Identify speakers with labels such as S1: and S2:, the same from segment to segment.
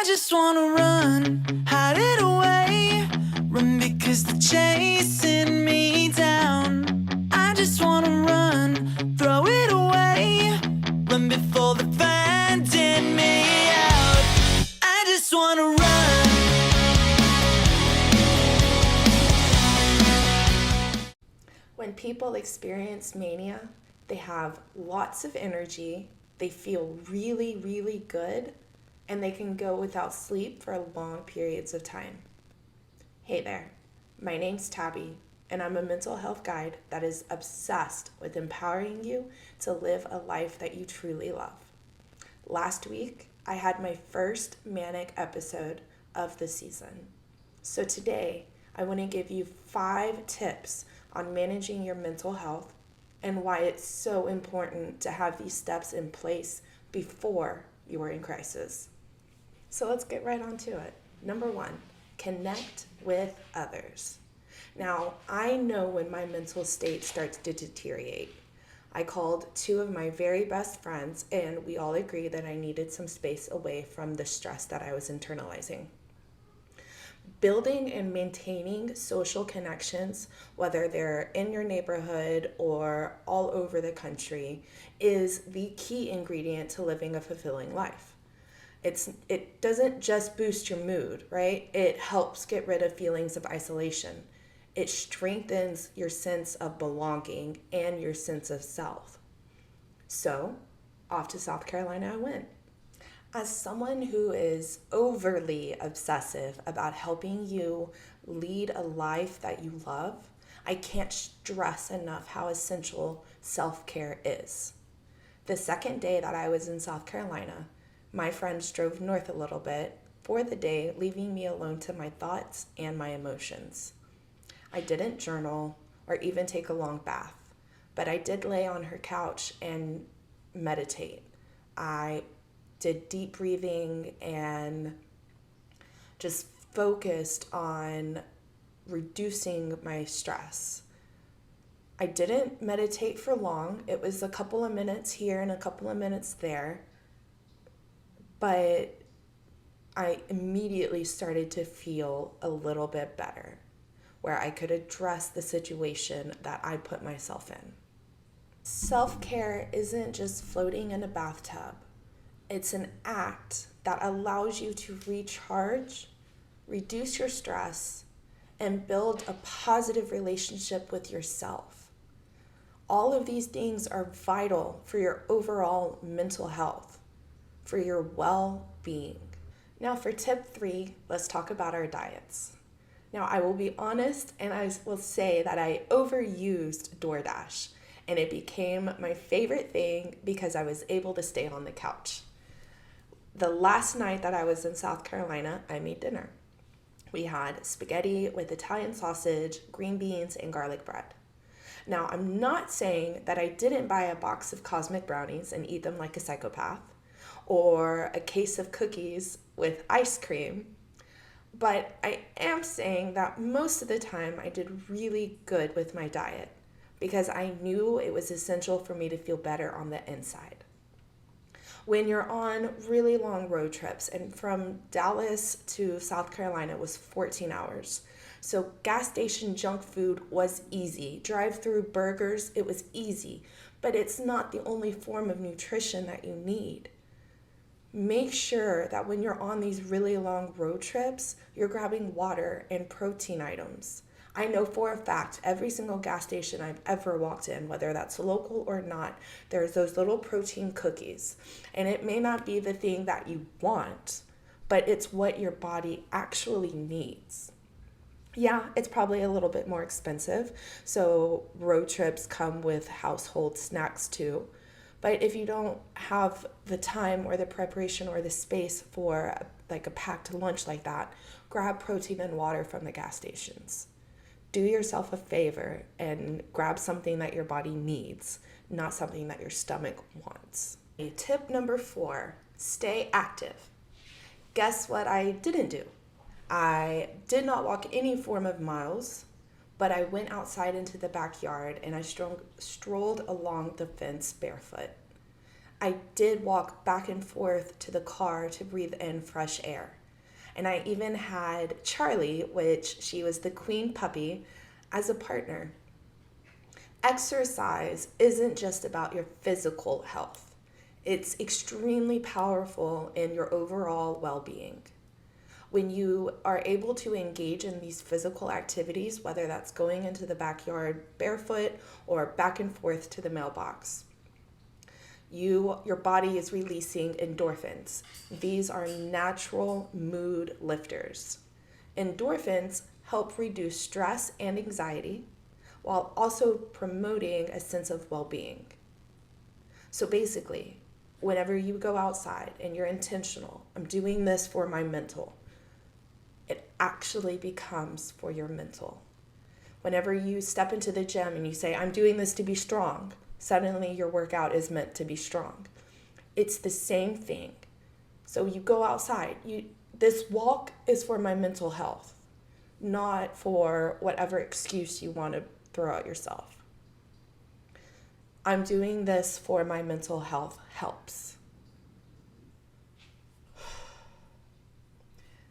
S1: I just wanna run, hide it away. Run because they're chasing me down. I just wanna run, throw it away. Run before they're finding me out. I just wanna run.
S2: When people experience mania, they have lots of energy, they feel really, really good, and they can go without sleep for long periods of time. Hey there, my name's Tabby, and I'm a mental health guide that is obsessed with empowering you to live a life that you truly love. Last week, I had my first manic episode of the season. So today, I want to give you 5 tips on managing your mental health and why it's so important to have these steps in place before you are in crisis. So let's get right on to it. Number 1, connect with others. Now, I know when my mental state starts to deteriorate. I called 2 of my very best friends, and we all agreed that I needed some space away from the stress that I was internalizing. Building and maintaining social connections, whether they're in your neighborhood or all over the country, is the key ingredient to living a fulfilling life. It doesn't just boost your mood, right? It helps get rid of feelings of isolation. It strengthens your sense of belonging and your sense of self. So, off to South Carolina I went. As someone who is overly obsessive about helping you lead a life that you love, I can't stress enough how essential self-care is. The second day that I was in South Carolina, my friends drove north a little bit for the day, leaving me alone to my thoughts and my emotions. I didn't journal or even take a long bath, but I did lay on her couch and meditate. I did deep breathing and just focused on reducing my stress. I didn't meditate for long. It was a couple of minutes here and a couple of minutes there, but I immediately started to feel a little bit better, where I could address the situation that I put myself in. Self-care isn't just floating in a bathtub. It's an act that allows you to recharge, reduce your stress, and build a positive relationship with yourself. All of these things are vital for your overall mental health, for your well-being. Now for tip 3, let's talk about our diets. Now I will be honest and I will say that I overused DoorDash, and it became my favorite thing because I was able to stay on the couch. The last night that I was in South Carolina, I made dinner. We had spaghetti with Italian sausage, green beans, and garlic bread. Now, I'm not saying that I didn't buy a box of cosmic brownies and eat them like a psychopath, or a case of cookies with ice cream, but I am saying that most of the time I did really good with my diet because I knew it was essential for me to feel better on the inside. When you're on really long road trips, and from Dallas to South Carolina was 14 hours. So gas station junk food was easy. Drive-through burgers, it was easy. But it's not the only form of nutrition that you need. Make sure that when you're on these really long road trips, you're grabbing water and protein items. I know for a fact every single gas station I've ever walked in, whether that's local or not, there's those little protein cookies. And it may not be the thing that you want, but it's what your body actually needs. Yeah, it's probably a little bit more expensive, so road trips come with household snacks too. But if you don't have the time or the preparation or the space for like a packed lunch like that, grab protein and water from the gas stations. Do yourself a favor and grab something that your body needs, not something that your stomach wants. Tip number 4, stay active. Guess what I didn't do? I did not walk any form of miles, but I went outside into the backyard and I strolled along the fence barefoot. I did walk back and forth to the car to breathe in fresh air. And I even had Charlie, which she was the queen puppy, as a partner. Exercise isn't just about your physical health. It's extremely powerful in your overall well-being. When you are able to engage in these physical activities, whether that's going into the backyard barefoot or back and forth to the mailbox, your body is releasing endorphins. These are natural mood lifters. Endorphins help reduce stress and anxiety while also promoting a sense of well-being. So basically, whenever you go outside and you're intentional, I'm doing this for my mental, it actually becomes for your mental. Whenever you step into the gym and you say, I'm doing this to be strong, suddenly your workout is meant to be strong. It's the same thing. So you go outside. This walk is for my mental health, not for whatever excuse you want to throw at yourself. I'm doing this for my mental health helps.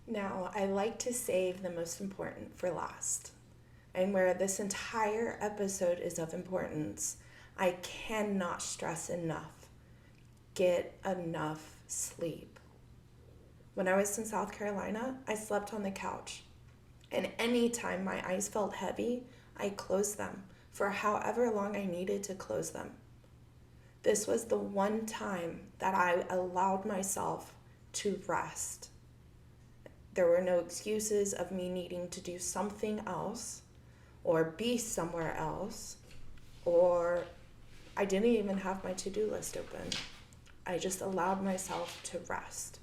S2: Now, I like to save the most important for last. And where this entire episode is of importance, I cannot stress enough. Get enough sleep. When I was in South Carolina, I slept on the couch. And anytime my eyes felt heavy, I closed them for however long I needed to close them. This was the one time that I allowed myself to rest. There were no excuses of me needing to do something else or be somewhere else, or I didn't even have my to-do list open. I just allowed myself to rest.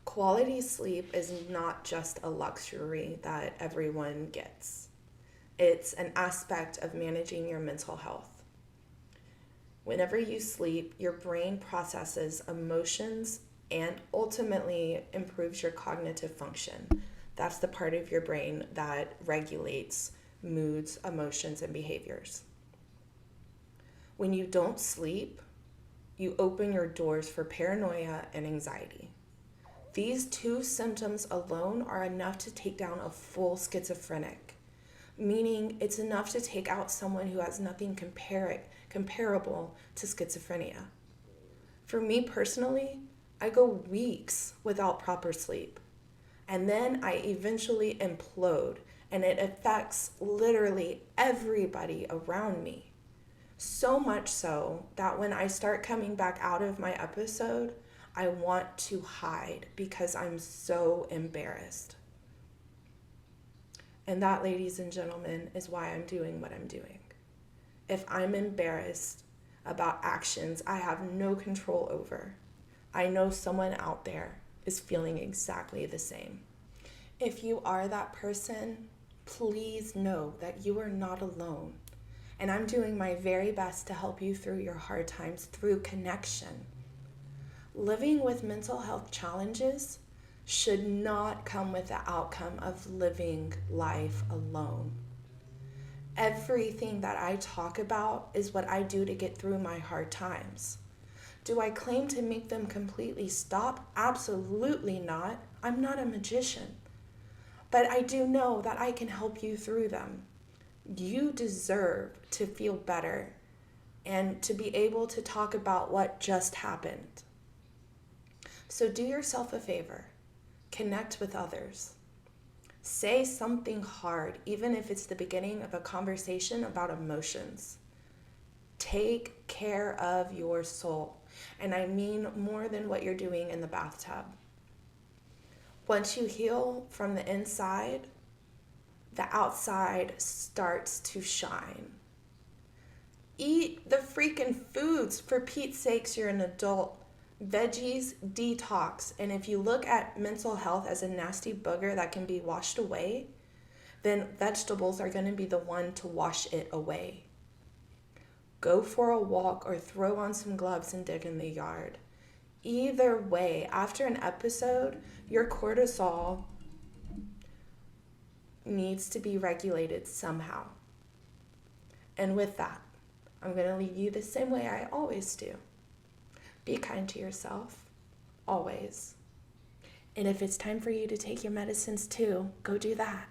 S2: Quality sleep is not just a luxury that everyone gets. It's an aspect of managing your mental health. Whenever you sleep, your brain processes emotions and ultimately improves your cognitive function. That's the part of your brain that regulates moods, emotions, and behaviors. When you don't sleep, you open your doors for paranoia and anxiety. These two symptoms alone are enough to take down a full schizophrenic, meaning it's enough to take out someone who has nothing comparable to schizophrenia. For me personally, I go weeks without proper sleep, and then I eventually implode, and it affects literally everybody around me. So much so that when I start coming back out of my episode, I want to hide because I'm so embarrassed. And that, ladies and gentlemen, is why I'm doing what I'm doing. If I'm embarrassed about actions I have no control over, I know someone out there is feeling exactly the same. If you are that person, please know that you are not alone. And I'm doing my very best to help you through your hard times through connection. Living with mental health challenges should not come with the outcome of living life alone. Everything that I talk about is what I do to get through my hard times. Do I claim to make them completely stop? Absolutely not. I'm not a magician. But I do know that I can help you through them. You deserve to feel better and to be able to talk about what just happened. So do yourself a favor. Connect with others. Say something hard, even if it's the beginning of a conversation about emotions. Take care of your soul. And I mean more than what you're doing in the bathtub. Once you heal from the inside, the outside starts to shine. Eat the freaking foods. For Pete's sakes, you're an adult. Veggies, detox. And if you look at mental health as a nasty booger that can be washed away, then vegetables are going to be the one to wash it away. Go for a walk or throw on some gloves and dig in the yard. Either way, after an episode, your cortisol needs to be regulated somehow. And with that, I'm going to leave you the same way I always do. Be kind to yourself, always. And if it's time for you to take your medicines too, go do that.